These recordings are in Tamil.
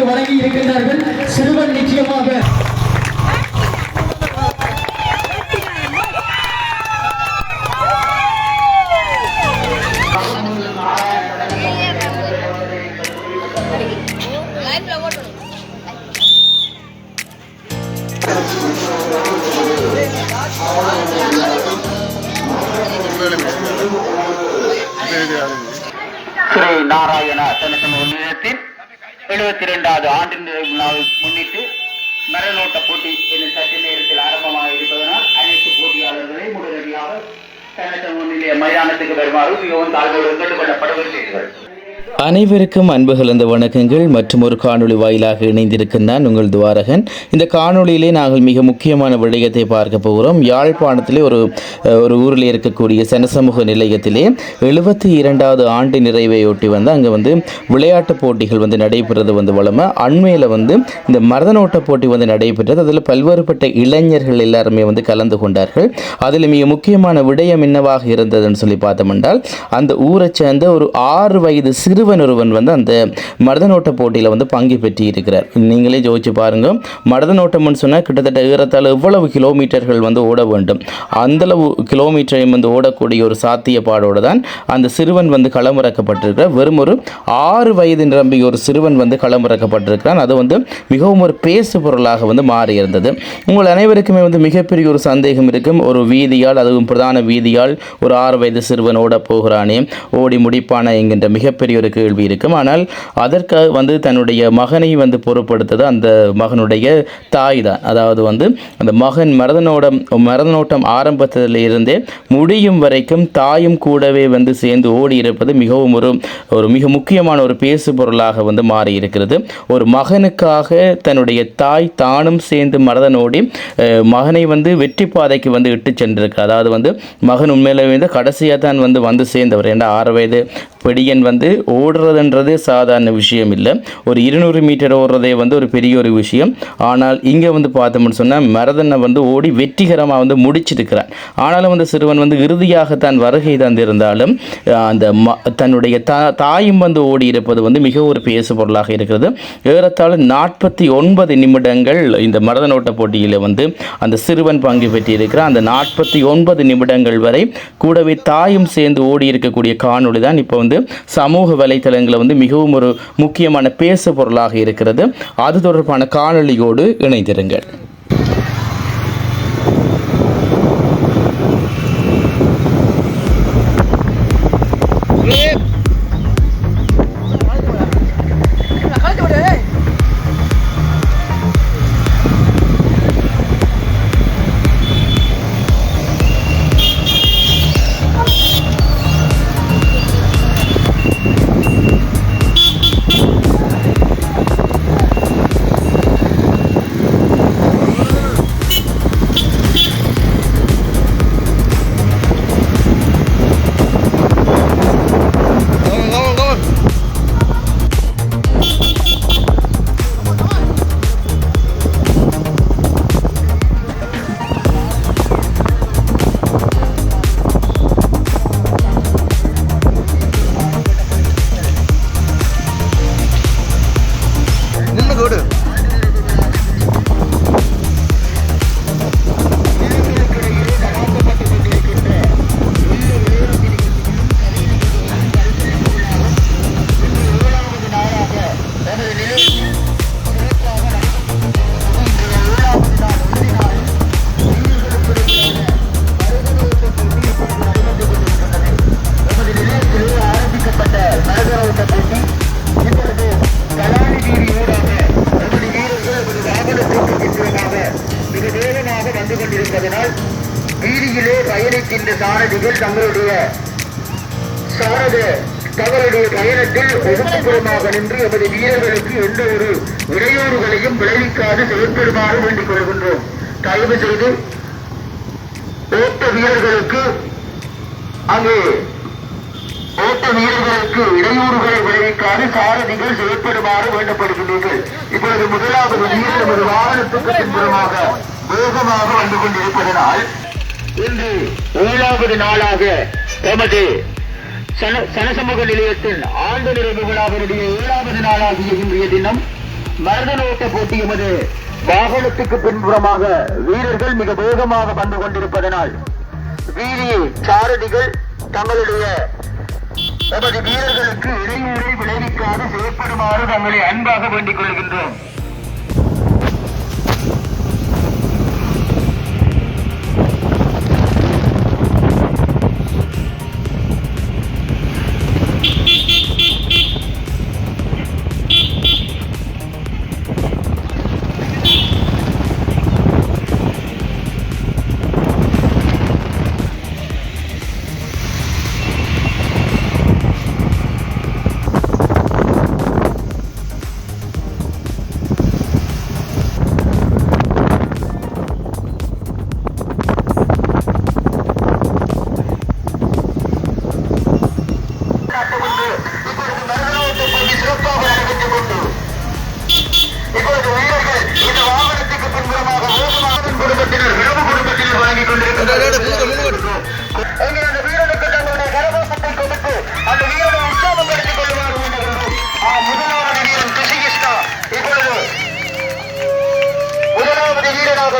நமக்கு வழங்கி இருக்கின்றார்கள். சிறுவன் நிச்சயமாக ஸ்ரீ நாராயண சனசமூக நிலையத்தின் 72வது ஆண்டு நிறைவு நாளை முன்னிட்டு மரநோட்ட போட்டி என்னும் சற்று நேரத்தில் ஆரம்பமாக இருப்பதனால் அனைத்து போட்டியாளர்களையும் உடனடியாக சனசமூக நிலைய மைதானத்துக்கு வருமாறு மிகவும் தாழ்வுடன் கேட்டுக்கொள்ளப்படுகிறீர்கள். அனைவருக்கும் அன்பு கலந்த வணக்கங்கள். மற்றும் ஒரு காணொளி வாயிலாக இணைந்திருக்கின்றான் உங்கள் துவாரகன். இந்த காணொளியிலே நாங்கள் மிக முக்கியமான விடயத்தை பார்க்க போகிறோம். யாழ்ப்பாணத்திலே ஒரு ஊரில் இருக்கக்கூடிய சனசமூக நிலையத்திலே 72வது ஆண்டு நிறைவையொட்டி அங்கே விளையாட்டு போட்டிகள் நடைபெறுறது வளமை. அண்மையில் இந்த மரதனோட்ட போட்டி நடைபெற்றது. அதில் பல்வேறுபட்ட இளைஞர்கள் எல்லாருமே கலந்து கொண்டார்கள். அதில் மிக முக்கியமான விடயம் என்னவாக இருந்ததுன்னு சொல்லி பார்த்தோம் என்றால், அந்த ஊரை சேர்ந்த ஒரு 6 வயது சிறுவன் ஒருவன் அந்த மரதனோட்ட போட்டியில் பங்கு பெற்றி இருக்கிறார். நீங்களே யோசிச்சு பாருங்க, மரதனோட்டம்னு சொன்னால் கிட்டத்தட்ட ஏறத்தாழ எவ்வளவு கிலோமீட்டர்கள் ஓட வேண்டும். அந்தளவு கிலோமீட்டரையும் ஓடக்கூடிய ஒரு சாத்தியப்பாடோடு தான் அந்த சிறுவன் களமிறக்கப்பட்டிருக்கிறார். வெறும் ஒரு 6 வயது நிரம்பிய ஒரு சிறுவன் களமிறக்கப்பட்டிருக்கிறான். அது மிகவும் ஒரு பேசு பொருளாக மாறி இருந்தது. உங்கள் அனைவருக்குமே மிகப்பெரிய ஒரு சந்தேகம் இருக்கும். ஒரு வீதியால், அதுவும் பிரதான வீதியால் ஒரு 6 வயது சிறுவன் ஓட போகிறானே, ஓடி முடிப்பானா என்கின்ற மிகப்பெரிய ஒரு கேள்வி இருக்கும். ஆனால் அதற்காக தன்னுடைய மகனை பொருட்படுத்தது அந்த மகனுடைய தாய் தான். அதாவது அந்த மகன் மரதனோட்டம் ஆரம்பத்தில் இருந்தே முடியும் வரைக்கும் தாயும் கூடவே சேர்ந்து ஓடி இருப்பது மிகவும் ஒரு மிக முக்கியமான ஒரு பேசு பொருளாக மாறி இருக்கிறது. ஒரு மகனுக்காக தன்னுடைய தாய் தானும் சேர்ந்து மரதனோடி மகனை வெற்றி பாதைக்கு இட்டு சென்றிருக்கிறார். அதாவது மகன் உண்மையிலே கடைசியாக தான் வந்து சேர்ந்தவர். ஏன்னா 6 வயது பெடியன் ஓடுறதுன்றது சாதாரண விஷயம் இல்லை. ஒரு 200 மீட்டர் ஓடுறதே ஒரு பெரிய ஒரு விஷயம். ஆனால் இங்கே பார்த்தோம்னு சொன்னால் மரதனை ஓடி வெற்றிகரமாக முடிச்சிருக்கிறார். ஆனாலும் சிறுவன் இறுதியாக தான் வருகை தந்திருந்தாலும் அந்த தன்னுடைய தாயும் ஓடி இருப்பது மிக ஒரு பேசு பொருளாக இருக்கிறது. ஏறத்தாழ 49 நிமிடங்கள் இந்த மரதனோட்ட போட்டியில் அந்த சிறுவன் பங்கு பெற்றிருக்கிறார். அந்த 49 நிமிடங்கள் வரை கூடவே தாயும் சேர்ந்து ஓடி இருக்கக்கூடிய காணொளி தான் இப்போ சமூக வலைத்தளங்களை மிகவும் ஒரு முக்கியமான பேசு பொருளாக இருக்கிறது. அது தொடர்பான காணொளியோடு இணைந்திருங்கள். வீதியிலே பயணிக்கின்ற சாரதிகள் தங்களுடைய பயணத்தில் ஒதுக்குப்புறமாக நின்று எமது வீரர்களுக்கு எந்த ஒரு இடையூறுகளையும் விளைவிக்காது செயல்படுமாறு வேண்டிக் கொள்கின்றோம். தயவு செய்து ஓட்ட வீரர்களுக்கு இடையூறுகளை விளைவிக்காது சாரதிகள் செயல்படுமாறு வேண்டப்படுகின்றீர்கள். இப்பொழுது முதலாவது வீரர் நமது வாகனத்துக்கு பின்புறமாக வேகமாக வந்து கொண்டிருப்பதனால் இன்று 7வது நாளாக எமது சனசமூக நிலையத்தின் ஆண்டு நிறைவு விழாவினுடைய 7வது நாளாகிய இன்றைய தினம் மருதநோட்ட போட்டி எமது வாகனத்துக்கு பின்புறமாக வீரர்கள் மிக வேகமாக வந்து கொண்டிருப்பதனால் வீதி சாரதிகள் தங்களுடைய நமது வீரர்களுக்கு இடையூறை விளைவிக்காது செயற்படுமாறு தங்களை அன்பாக வேண்டிக் கொள்கின்றோம்.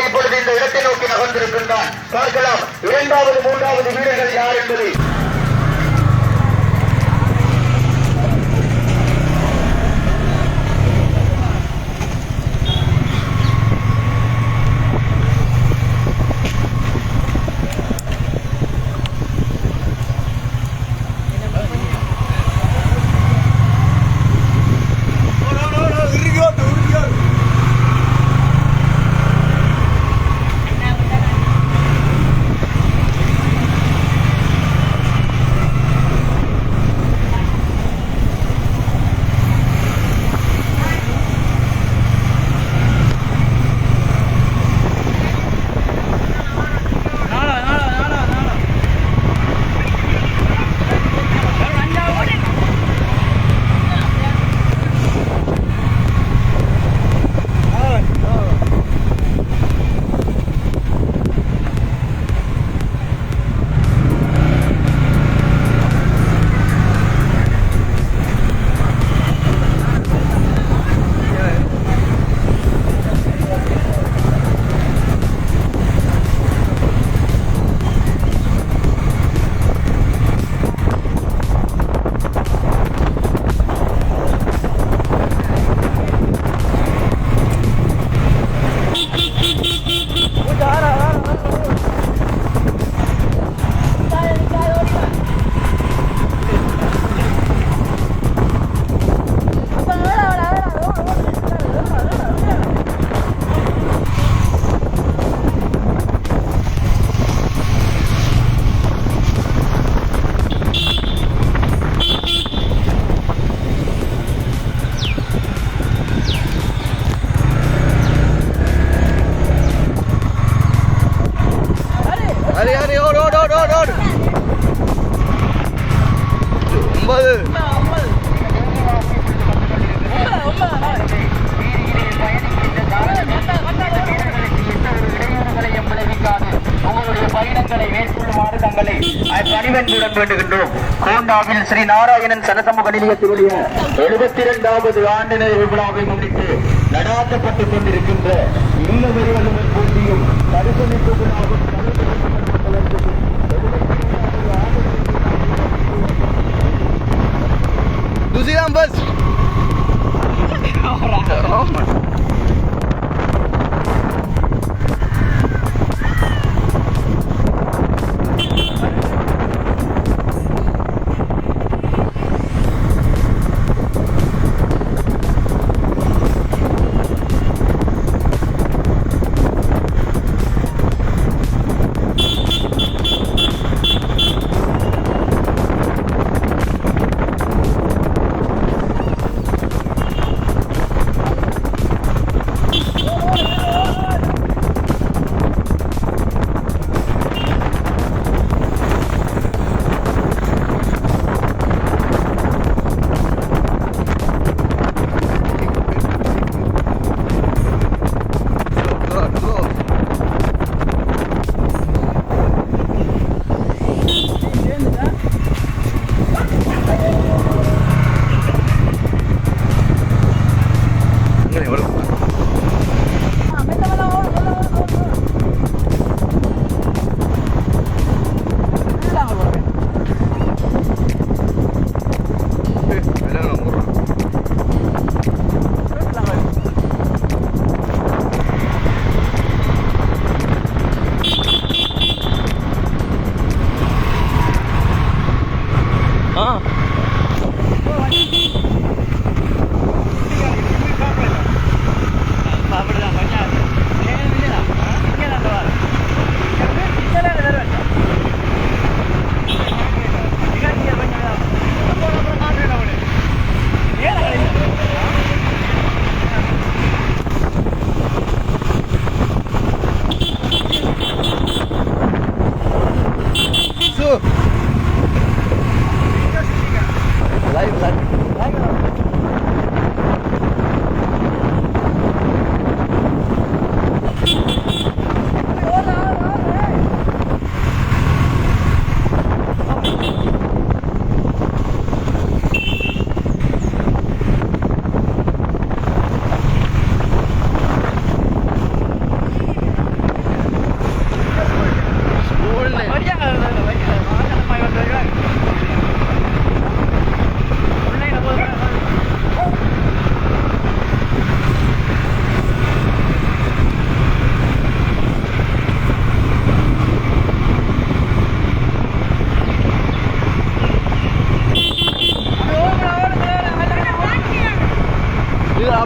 இப்பொழுது இந்த இடத்தை நோக்கி நகர்ந்திருக்கின்றான். பார்க்கலாம் இரண்டாவது மூன்றாவது வீரர்கள் யார் என்பதை. கோண்டாவில் ஸ்ரீ நாராயணன் சனசமூக நிலையத்தினுடைய 72வது ஆண்டு நிறைவு விழாவை முன்னிட்டு நடாத்தப்பட்டுக் கொண்டிருக்கின்ற இல்ல வரிவலுவர் போட்டியும் தரிசனிப்பு விழாவும்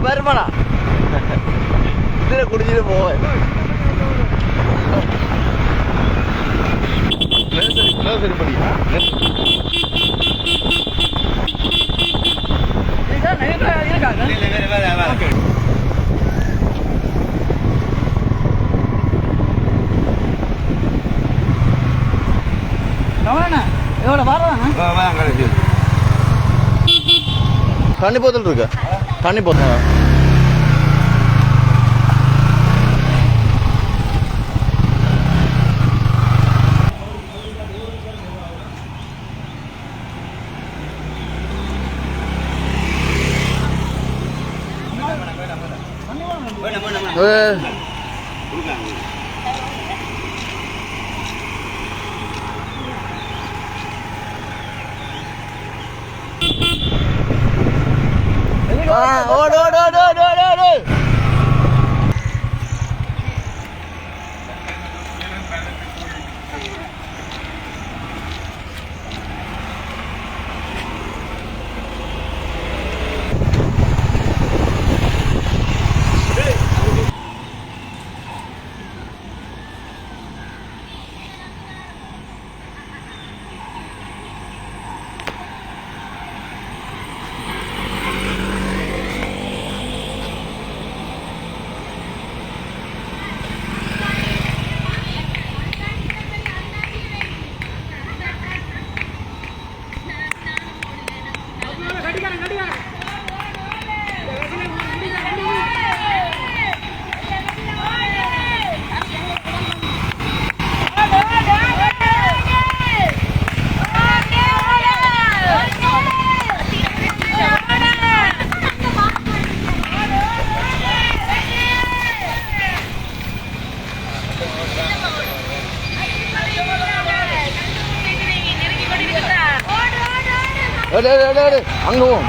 வருமானா இதில் குடிச்சிட்டு போவேன். சரி படியா தண்ணி போத்தல் இருக்கு. தண்ணி போத்தல் ஓடு ஓடு ஓடு ஓடு ஓடு ஓடு. அங்க போவோம்.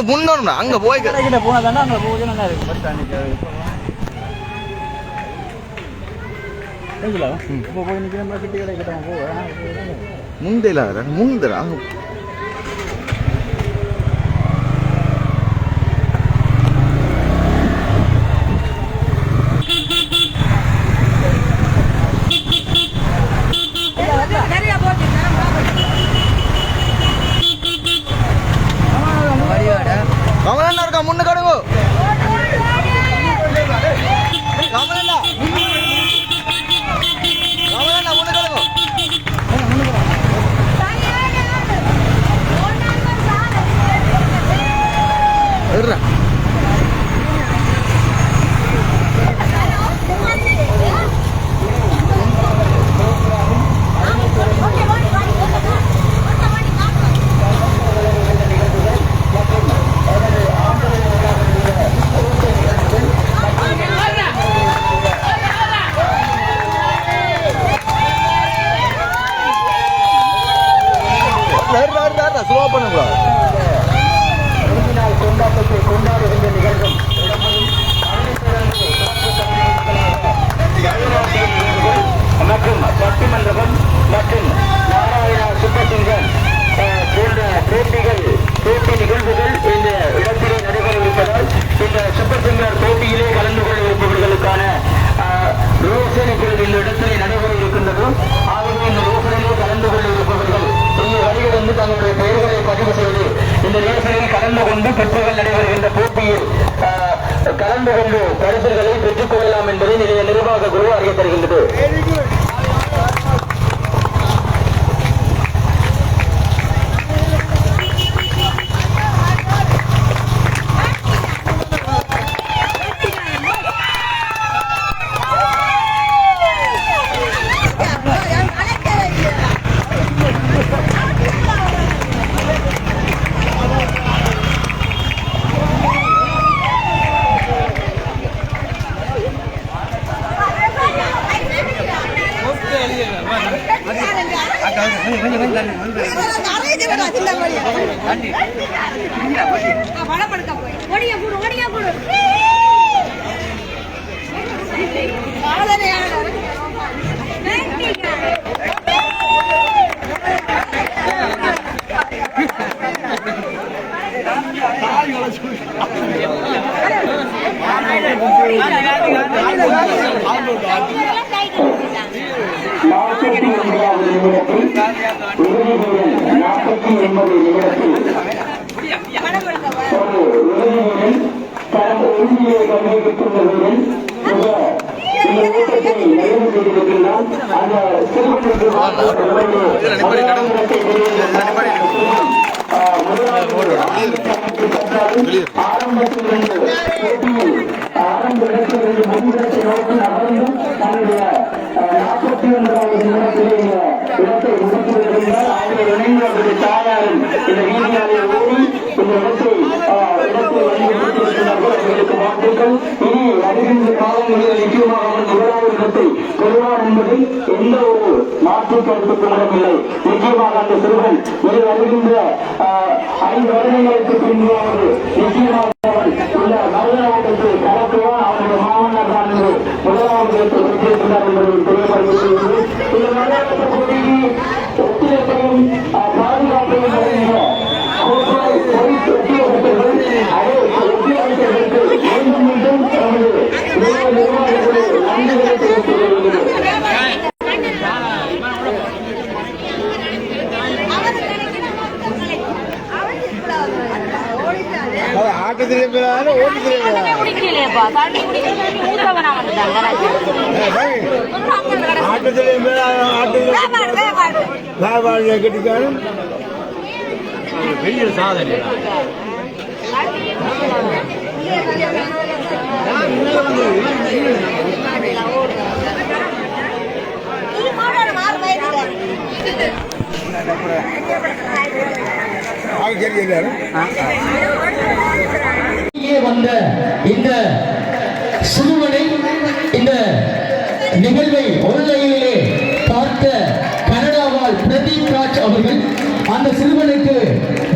முன்னோம்னா அங்க போய் கிட்ட போனதாண்டா அங்க போய் நல்லா இருக்கு பஸ் ஸ்டாண்டுக்கு ஏஞ்சலா போய் நிக்கிறோம் கிட்ட கிட்ட முண்டேல முண்டரா கமலண்ணா இருக்கா முன்ன கடுங்க கமலண்ணா கமலண்ணா முன்ன கடுங்க சிறுவர்கள் கலந்து கொண்டு பிற்பகல் நடைபெறுகின்ற போட்டியில் கலந்து கொண்டு பரிசுகளை பெற்றுக் கொள்ளலாம் என்பதை நிர்வாக குழு அறிய தருகின்றது. எந்த ஒரு மாற்று கருத்துக்கும் இல்லை. நிச்சயமாக அந்த சிறுவன் இது வருகின்ற 5 வருடங்களுக்கு பின்பு நிச்சயமாக உள்ள மருதநாட்டத்தை கலக்குவான். அவனுடைய மாமன்னர் தான் என்று முதலாவது பெற்றிருக்கிறார் என்பதை தெரியப்படுத்தியிருக்கிறது. இந்த மருதநாட்ட போட்டிக்கு ஒத்துழைப்பையும் பாதுகாப்பையும் வழங்கிய மீண்டும் மீண்டும் நன்றிகளை தெரிவித்துக் கொள்கிறது. கட்டிக்காரன் பெரிய சாதனை. வந்த இந்த சிறுவனை இந்த நிகழ்வை ஆன்லைனிலே பார்த்த கனடாவால் பிரதீப் ராஜ் அவர்கள் அந்த சிறுவனுக்கு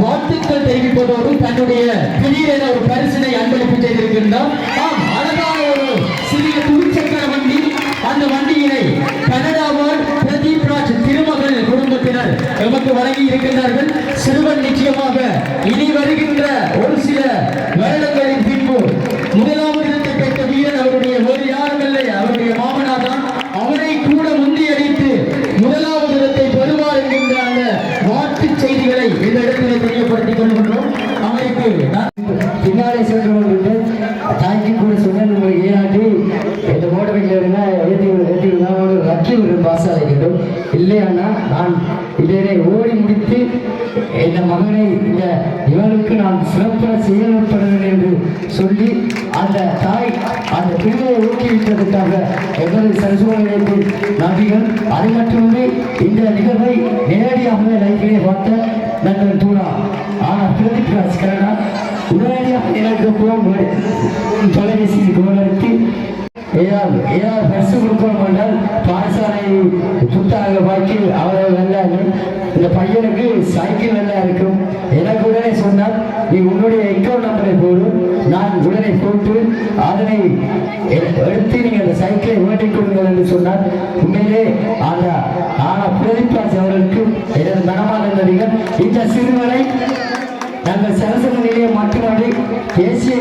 வாழ்த்துக்கள் தெரிவிப்பதோடு தன்னுடைய திடீரென ஒரு பரிசினை அன்பளிப்பு செய்திருக்கின்றார். அழகான ஒரு சிறிய துவிச்சக்கர வண்டி, அந்த வண்டியினை கனடாவால் பிரதீப் ராஜ் திருமகள் குடும்பத்தினர் எமக்கு வழங்கி இருக்கின்றார்கள். சிறுவன் நிச்சயமாக இனி வருகின்ற ஒரு சில வருடங்களின் பின்பு முதலாவது இடத்தை பெற்ற வீரன் அவருடைய வேறு யாரும் இல்லை, அவருடைய மாமனார் தான். அவரை கூட முந்தியடித்து முதலாவது இடத்தை பெறுவார் என்கின்ற அந்த வாழ்த்துச் செய்திகளை இந்த இடத்தில் தெரியப்படுத்திக் கொள்கின்றோம். அவருக்கு பின்னாலே சென்று தாய்க்கு கூட சொன்ன ஏனாட்டி இந்த மோட்டரையில் ரக்கி ஒரு பாசாலை வேண்டும் இல்லையானா நான் இதனை ஓடி முடித்து இந்த மகனை இந்த இவனுக்கு நான் சிறப்பாக செயல்படுவேன் என்று சொல்லி அந்த தாய் அந்த பிள்ளையை ஊக்குவித்ததற்காக எவ்வளவு சரசூழலுக்கு நன்றிகள். அது மட்டுமே இந்த நிகழ்வை நேரடியாக லைஃபிலே பார்த்த நண்பன் தூரா. ஆனால் பிரதீப் ராஜ் கனடா உடனடியாக எனக்கு தொலைபேசியில் கோலடித்து ஏதாவது பரிசு கொடுக்கணும் என்றால் பாடசாலை புத்தக வாக்கில் அவரை வெள்ளாரு. இந்த பையனுக்கு சைக்கிள் நல்லா இருக்கும். எனக்கு உடனே சொன்னால் நீ உன்னுடைய அக்கௌண்ட் நம்பரை போடு, நான் உடனே போட்டு அதனை எடுத்து நீங்கள் அந்த சைக்கிளை ஓட்டிக் கொள்ளுங்கள் என்று சொன்னார். உண்மையிலே அந்த ஆனால் பிரதீப் அவர்களுக்கு எனது மனமான நன்றிகள். இந்த சிறுவனை நாங்கள் சரசம நிலையம் மட்டுமன்றி தேசிய